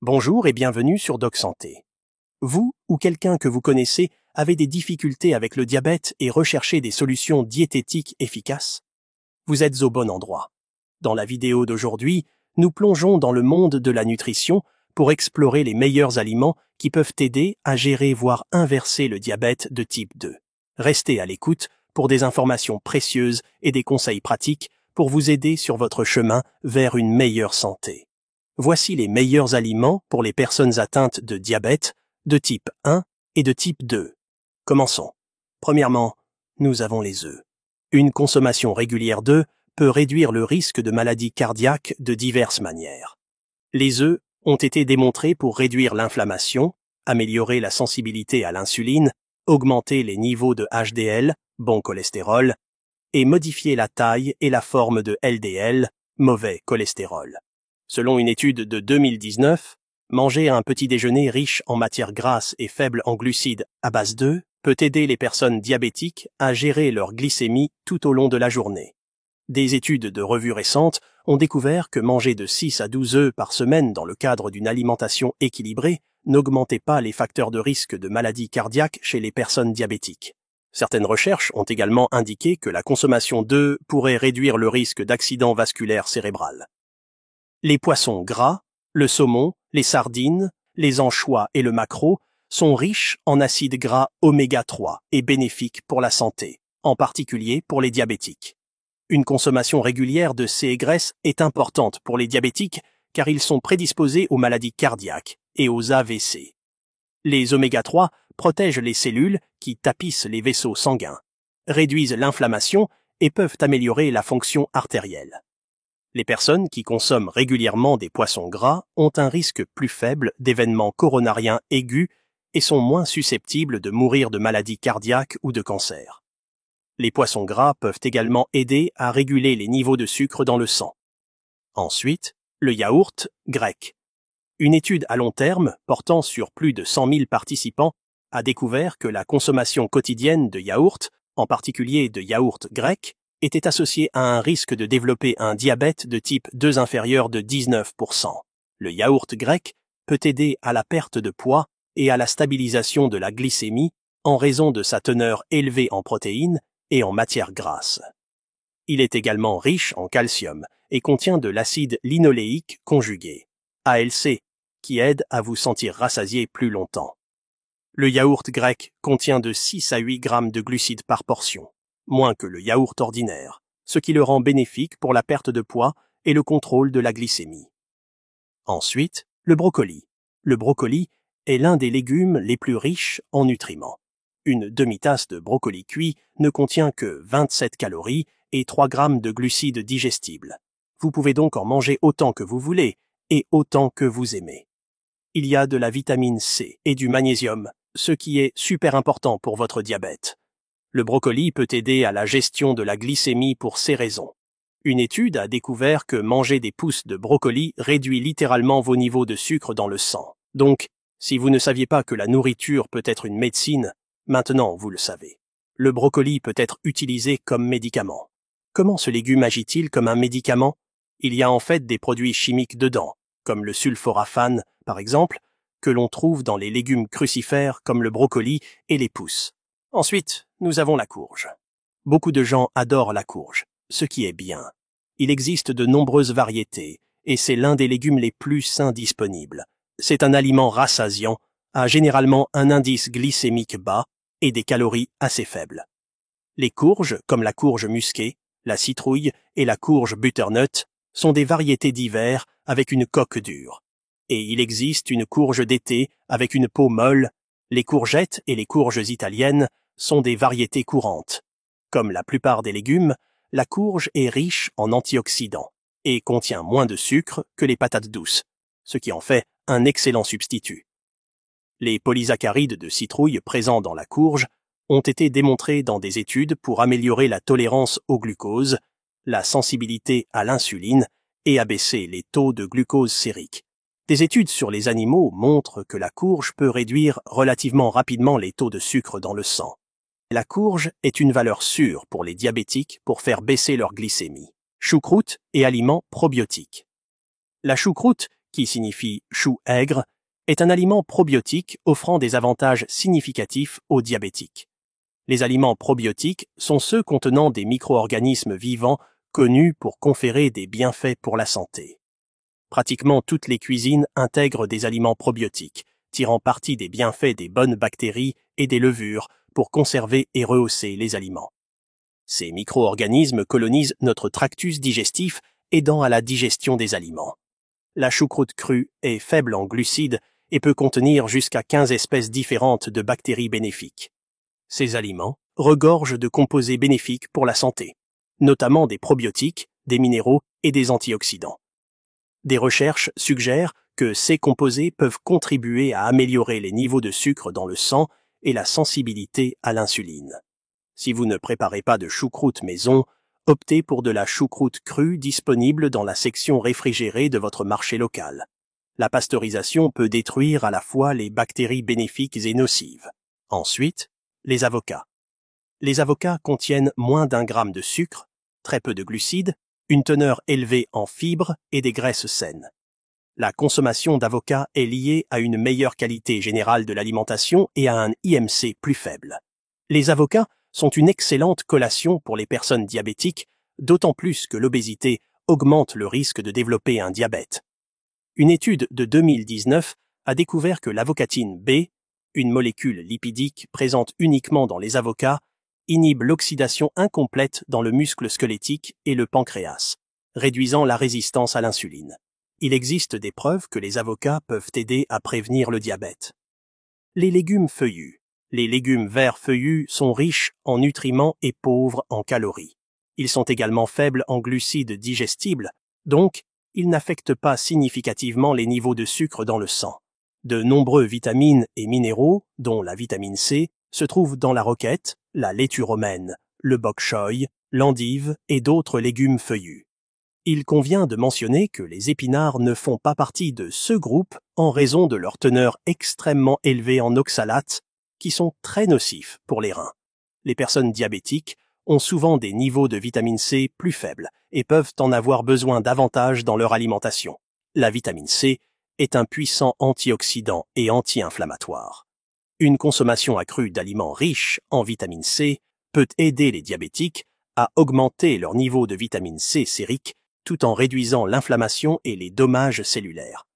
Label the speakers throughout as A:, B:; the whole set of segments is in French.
A: Bonjour et bienvenue sur Doc Santé. Vous ou quelqu'un que vous connaissez avez des difficultés avec le diabète et recherchez des solutions diététiques efficaces? Vous êtes au bon endroit. Dans la vidéo d'aujourd'hui, nous plongeons dans le monde de la nutrition pour explorer les meilleurs aliments qui peuvent aider à gérer voire inverser le diabète de type 2. Restez à l'écoute pour des informations précieuses et des conseils pratiques pour vous aider sur votre chemin vers une meilleure santé. Voici les meilleurs aliments pour les personnes atteintes de diabète de type 1 et de type 2. Commençons. Premièrement, nous avons les œufs. Une consommation régulière d'œufs peut réduire le risque de maladies cardiaques de diverses manières. Les œufs ont été démontrés pour réduire l'inflammation, améliorer la sensibilité à l'insuline, augmenter les niveaux de HDL, bon cholestérol, et modifier la taille et la forme de LDL, mauvais cholestérol. Selon une étude de 2019, manger un petit déjeuner riche en matières grasses et faible en glucides à base d'œufs peut aider les personnes diabétiques à gérer leur glycémie tout au long de la journée. Des études de revues récentes ont découvert que manger de 6 à 12 œufs par semaine dans le cadre d'une alimentation équilibrée n'augmentait pas les facteurs de risque de maladies cardiaques chez les personnes diabétiques. Certaines recherches ont également indiqué que la consommation d'œufs pourrait réduire le risque d'accident vasculaire cérébral. Les poissons gras, le saumon, les sardines, les anchois et le maquereau sont riches en acides gras oméga 3 et bénéfiques pour la santé, en particulier pour les diabétiques. Une consommation régulière de ces graisses est importante pour les diabétiques car ils sont prédisposés aux maladies cardiaques et aux AVC. Les oméga 3 protègent les cellules qui tapissent les vaisseaux sanguins, réduisent l'inflammation et peuvent améliorer la fonction artérielle. Les personnes qui consomment régulièrement des poissons gras ont un risque plus faible d'événements coronariens aigus et sont moins susceptibles de mourir de maladies cardiaques ou de cancer. Les poissons gras peuvent également aider à réguler les niveaux de sucre dans le sang. Ensuite, le yaourt grec. Une étude à long terme, portant sur plus de 100 000 participants, a découvert que la consommation quotidienne de yaourt, en particulier de yaourt grec, était associée à un risque de développer un diabète de type 2 inférieur de 19%. Le yaourt grec peut aider à la perte de poids et à la stabilisation de la glycémie en raison de sa teneur élevée en protéines et en matières grasses. Il est également riche en calcium et contient de l'acide linoléique conjugué, ALC, qui aide à vous sentir rassasié plus longtemps. Le yaourt grec contient de 6 à 8 grammes de glucides par portion, moins que le yaourt ordinaire, ce qui le rend bénéfique pour la perte de poids et le contrôle de la glycémie. Ensuite, le brocoli. Le brocoli est l'un des légumes les plus riches en nutriments. Une demi-tasse de brocoli cuit ne contient que 27 calories et 3 grammes de glucides digestibles. Vous pouvez donc en manger autant que vous voulez et autant que vous aimez. Il y a de la vitamine C et du magnésium, ce qui est super important pour votre diabète. Le brocoli peut aider à la gestion de la glycémie pour ces raisons. Une étude a découvert que manger des pousses de brocoli réduit littéralement vos niveaux de sucre dans le sang. Donc, si vous ne saviez pas que la nourriture peut être une médecine, maintenant vous le savez. Le brocoli peut être utilisé comme médicament. Comment ce légume agit-il comme un médicament? Il y a en fait des produits chimiques dedans, comme le sulforaphane, par exemple, que l'on trouve dans les légumes crucifères comme le brocoli et les pousses. Ensuite, nous avons la courge. Beaucoup de gens adorent la courge, ce qui est bien. Il existe de nombreuses variétés, et c'est l'un des légumes les plus sains disponibles. C'est un aliment rassasiant, a généralement un indice glycémique bas et des calories assez faibles. Les courges, comme la courge musquée, la citrouille et la courge butternut, sont des variétés d'hiver avec une coque dure. Et il existe une courge d'été avec une peau molle. Les courgettes et les courges italiennes sont des variétés courantes. Comme la plupart des légumes, la courge est riche en antioxydants et contient moins de sucre que les patates douces, ce qui en fait un excellent substitut. Les polysaccharides de citrouille présents dans la courge ont été démontrés dans des études pour améliorer la tolérance au glucose, la sensibilité à l'insuline et abaisser les taux de glucose sérique. Des études sur les animaux montrent que la courge peut réduire relativement rapidement les taux de sucre dans le sang. La courge est une valeur sûre pour les diabétiques pour faire baisser leur glycémie. Choucroute et aliments probiotiques. La choucroute, qui signifie chou aigre, est un aliment probiotique offrant des avantages significatifs aux diabétiques. Les aliments probiotiques sont ceux contenant des micro-organismes vivants connus pour conférer des bienfaits pour la santé. Pratiquement toutes les cuisines intègrent des aliments probiotiques, tirant parti des bienfaits des bonnes bactéries et des levures pour conserver et rehausser les aliments. Ces micro-organismes colonisent notre tractus digestif, aidant à la digestion des aliments. La choucroute crue est faible en glucides et peut contenir jusqu'à 15 espèces différentes de bactéries bénéfiques. Ces aliments regorgent de composés bénéfiques pour la santé, notamment des probiotiques, des minéraux et des antioxydants. Des recherches suggèrent que ces composés peuvent contribuer à améliorer les niveaux de sucre dans le sang et la sensibilité à l'insuline. Si vous ne préparez pas de choucroute maison, optez pour de la choucroute crue disponible dans la section réfrigérée de votre marché local. La pasteurisation peut détruire à la fois les bactéries bénéfiques et nocives. Ensuite, les avocats. Les avocats contiennent moins d'1 gramme de sucre, très peu de glucides, une teneur élevée en fibres et des graisses saines. La consommation d'avocats est liée à une meilleure qualité générale de l'alimentation et à un IMC plus faible. Les avocats sont une excellente collation pour les personnes diabétiques, d'autant plus que l'obésité augmente le risque de développer un diabète. Une étude de 2019 a découvert que l'avocatine B, une molécule lipidique présente uniquement dans les avocats, inhibe l'oxydation incomplète dans le muscle squelettique et le pancréas, réduisant la résistance à l'insuline. Il existe des preuves que les avocats peuvent aider à prévenir le diabète. Les légumes feuillus. Les légumes verts feuillus sont riches en nutriments et pauvres en calories. Ils sont également faibles en glucides digestibles, donc ils n'affectent pas significativement les niveaux de sucre dans le sang. De nombreux vitamines et minéraux, dont la vitamine C, se trouvent dans la roquette, la laitue romaine, le bok choy, l'endive et d'autres légumes feuillus. Il convient de mentionner que les épinards ne font pas partie de ce groupe en raison de leur teneur extrêmement élevée en oxalates, qui sont très nocifs pour les reins. Les personnes diabétiques ont souvent des niveaux de vitamine C plus faibles et peuvent en avoir besoin davantage dans leur alimentation. La vitamine C est un puissant antioxydant et anti-inflammatoire. Une consommation accrue d'aliments riches en vitamine C peut aider les diabétiques à augmenter leur niveau de vitamine C sérique tout en réduisant l'inflammation et les dommages cellulaires.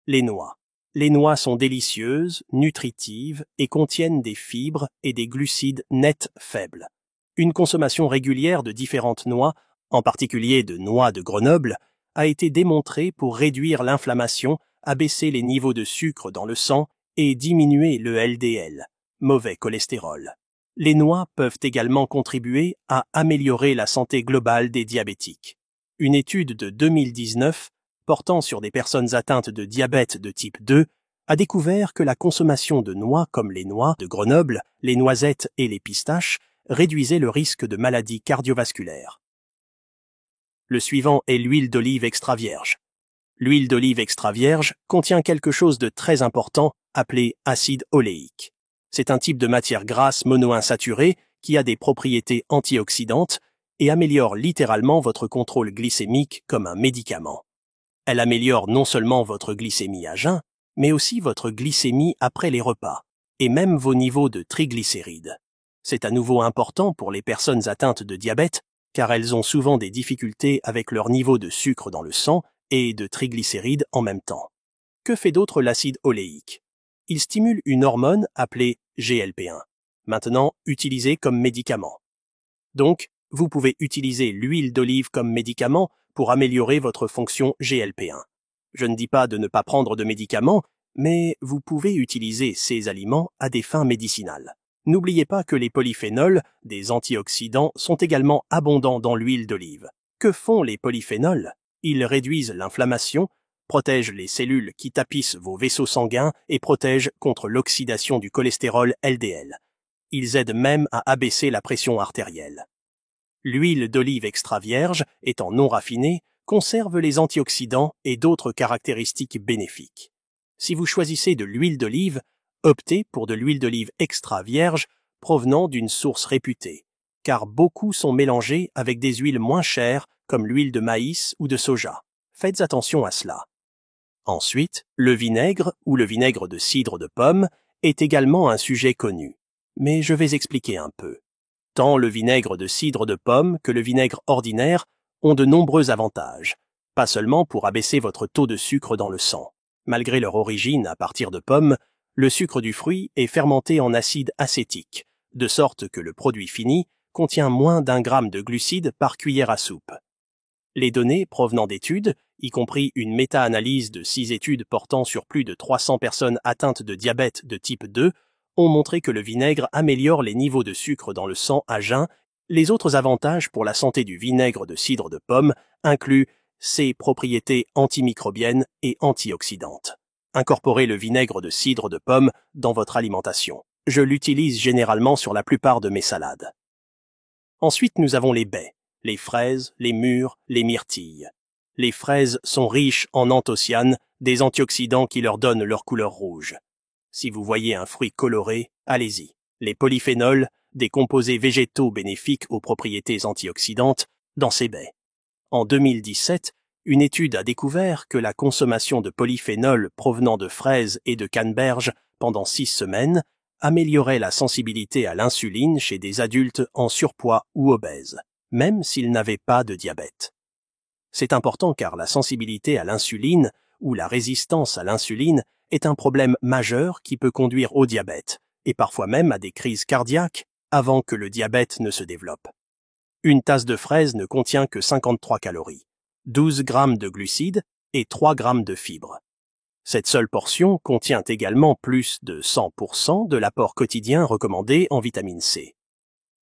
A: Les noix. Les noix sont délicieuses, nutritives et contiennent des fibres et des glucides nets faibles. Une consommation régulière de différentes noix, en particulier de noix de Grenoble, a été démontrée pour réduire l'inflammation, abaisser les niveaux de sucre dans le sang et diminuer le LDL, mauvais cholestérol. Les noix peuvent également contribuer à améliorer la santé globale des diabétiques. Une étude de 2019 portant sur des personnes atteintes de diabète de type 2 a découvert que la consommation de noix comme les noix de Grenoble, les noisettes et les pistaches réduisait le risque de maladies cardiovasculaires. Le suivant est l'huile d'olive extra vierge. L'huile d'olive extra vierge contient quelque chose de très important appelé acide oléique. C'est un type de matière grasse monoinsaturée qui a des propriétés antioxydantes et améliore littéralement votre contrôle glycémique comme un médicament. Elle améliore non seulement votre glycémie à jeun, mais aussi votre glycémie après les repas, et même vos niveaux de triglycérides. C'est à nouveau important pour les personnes atteintes de diabète, car elles ont souvent des difficultés avec leur niveau de sucre dans le sang et de triglycérides en même temps. Que fait d'autre l'acide oléique? Il stimule une hormone appelée GLP-1, maintenant utilisée comme médicament. Donc, vous pouvez utiliser l'huile d'olive comme médicament pour améliorer votre fonction GLP-1. Je ne dis pas de ne pas prendre de médicaments, mais vous pouvez utiliser ces aliments à des fins médicinales. N'oubliez pas que les polyphénols, des antioxydants, sont également abondants dans l'huile d'olive. Que font les polyphénols? Ils réduisent l'inflammation, protègent les cellules qui tapissent vos vaisseaux sanguins et protègent contre l'oxydation du cholestérol LDL. Ils aident même à abaisser la pression artérielle. L'huile d'olive extra vierge, étant non raffinée, conserve les antioxydants et d'autres caractéristiques bénéfiques. Si vous choisissez de l'huile d'olive, optez pour de l'huile d'olive extra vierge provenant d'une source réputée, car beaucoup sont mélangés avec des huiles moins chères comme l'huile de maïs ou de soja. Faites attention à cela. Ensuite, le vinaigre ou le vinaigre de cidre de pomme est également un sujet connu. Mais je vais expliquer un peu. Tant le vinaigre de cidre de pomme que le vinaigre ordinaire ont de nombreux avantages, pas seulement pour abaisser votre taux de sucre dans le sang. Malgré leur origine à partir de pommes, le sucre du fruit est fermenté en acide acétique, de sorte que le produit fini contient moins d'1 gramme de glucides par cuillère à soupe. Les données provenant d'études, y compris une méta-analyse de 6 études portant sur plus de 300 personnes atteintes de diabète de type 2, ont montré que le vinaigre améliore les niveaux de sucre dans le sang à jeun. Les autres avantages pour la santé du vinaigre de cidre de pomme incluent ses propriétés antimicrobiennes et antioxydantes. Incorporez le vinaigre de cidre de pomme dans votre alimentation. Je l'utilise généralement sur la plupart de mes salades. Ensuite, nous avons les baies, les fraises, les mûres, les myrtilles. Les fraises sont riches en anthocyanes, des antioxydants qui leur donnent leur couleur rouge. Si vous voyez un fruit coloré, allez-y. Les polyphénols, des composés végétaux bénéfiques aux propriétés antioxydantes, dans ces baies. En 2017, une étude a découvert que la consommation de polyphénols provenant de fraises et de canneberge pendant 6 semaines améliorait la sensibilité à l'insuline chez des adultes en surpoids ou obèses, même s'ils n'avaient pas de diabète. C'est important car la sensibilité à l'insuline ou la résistance à l'insuline est un problème majeur qui peut conduire au diabète, et parfois même à des crises cardiaques avant que le diabète ne se développe. Une tasse de fraises ne contient que 53 calories, 12 grammes de glucides et 3 grammes de fibres. Cette seule portion contient également plus de 100% de l'apport quotidien recommandé en vitamine C.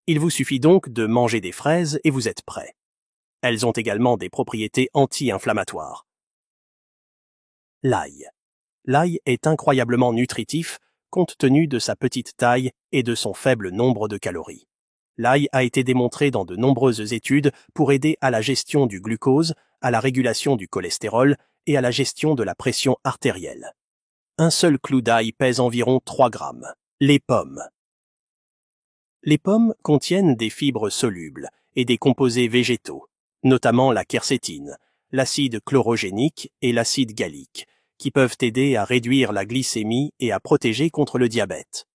A: Il vous suffit donc de manger des fraises et vous êtes prêt. Elles ont également des propriétés anti-inflammatoires. L'ail. L'ail est incroyablement nutritif compte tenu de sa petite taille et de son faible nombre de calories. L'ail a été démontré dans de nombreuses études pour aider à la gestion du glucose, à la régulation du cholestérol et à la gestion de la pression artérielle. Un seul clou d'ail pèse environ 3 grammes. Les pommes. Les pommes contiennent des fibres solubles et des composés végétaux, notamment la quercétine, l'acide chlorogénique et l'acide gallique, qui peuvent aider à réduire la glycémie et à protéger contre le diabète.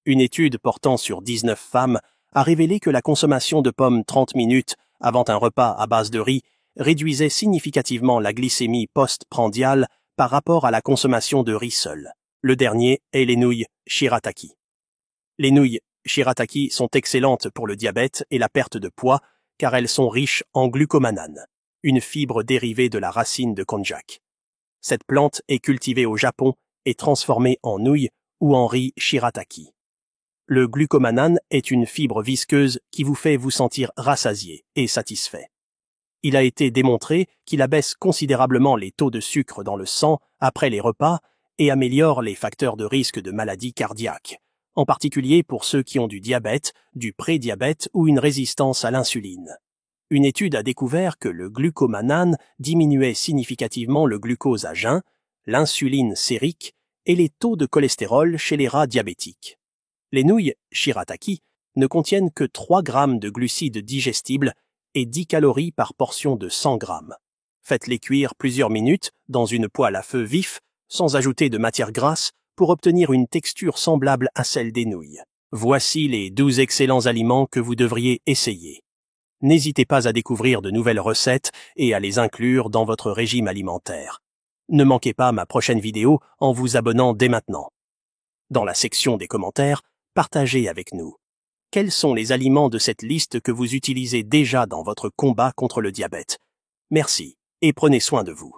A: Une étude portant sur 19 femmes a révélé que la consommation de pommes 30 minutes avant un repas à base de riz réduisait significativement la glycémie post-prandiale par rapport à la consommation de riz seul. Le dernier est les nouilles shirataki. Les nouilles shirataki sont excellentes pour le diabète et la perte de poids car elles sont riches en glucomanane, une fibre dérivée de la racine de konjac. Cette plante est cultivée au Japon et transformée en nouilles ou en riz shirataki. Le glucomanane est une fibre visqueuse qui vous fait vous sentir rassasié et satisfait. Il a été démontré qu'il abaisse considérablement les taux de sucre dans le sang après les repas et améliore les facteurs de risque de maladies cardiaques, en particulier pour ceux qui ont du diabète, du prédiabète ou une résistance à l'insuline. Une étude a découvert que le glucomanane diminuait significativement le glucose à jeun, l'insuline sérique et les taux de cholestérol chez les rats diabétiques. Les nouilles shirataki ne contiennent que 3 grammes de glucides digestibles et 10 calories par portion de 100 grammes. Faites-les cuire plusieurs minutes dans une poêle à feu vif, sans ajouter de matière grasse, pour obtenir une texture semblable à celle des nouilles. Voici les 12 excellents aliments que vous devriez essayer. N'hésitez pas à découvrir de nouvelles recettes et à les inclure dans votre régime alimentaire. Ne manquez pas ma prochaine vidéo en vous abonnant dès maintenant. Dans la section des commentaires, partagez avec nous. Quels sont les aliments de cette liste que vous utilisez déjà dans votre combat contre le diabète? Merci et prenez soin de vous.